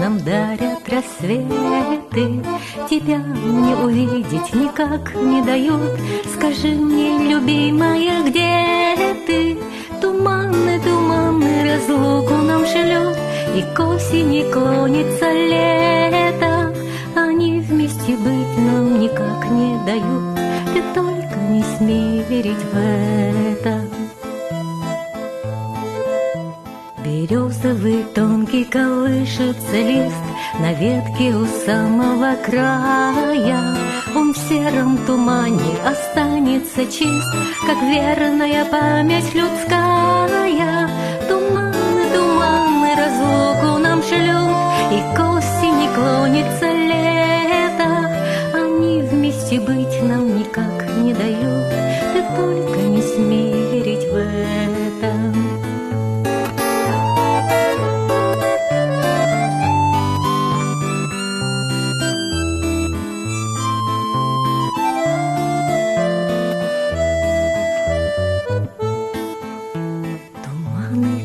нам дарят рассветы, тебя мне увидеть никак не дают. Скажи мне, любимая, где ты? Туманы, туманы разлуку нам шлют, и к осени клонится лето. Они вместе быть нам никак не дают, ты только не смей верить в это. Березовый тонкий колышется лист на ветке у самого края. Он в сером тумане останется чист, как верная память людская. Туманы, туманы разлуку нам шлют, и к осени клонится лето. Они вместе быть нам никак не дают, ты только не смей верить в это.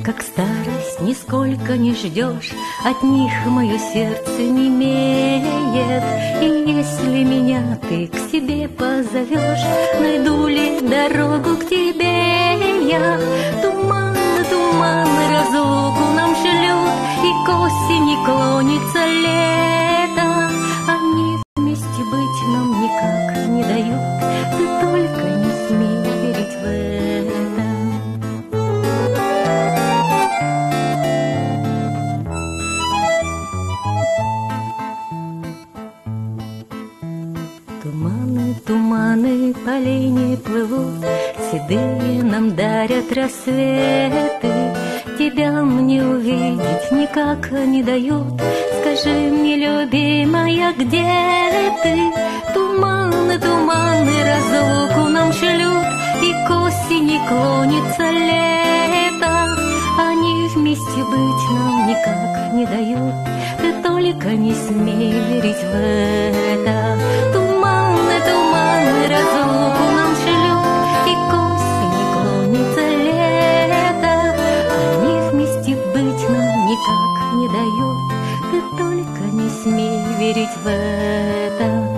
Как старость нисколько не ждешь, от них мое сердце немеет. И если меня ты к себе позовешь, найду ли дорогу к тебе я? Туманы, туманы разлуку нам шлют, и к осени клонится лето. Они вместе быть нам никак не дают, ты только не смей верить в это. Туманы, туманы полей не плывут, седые нам дарят рассветы. Тебя мне увидеть никак не дают, скажи мне, любимая, где ты? Туманы, туманы разлуку нам шлют, и к осени клонится лето. Они вместе быть нам никак не дают, ты только не смей верить в это. Туманы разлуку нам шлют, и к осени клонится лето. Они вместе быть нам никак не дают, ты только не смей верить в это.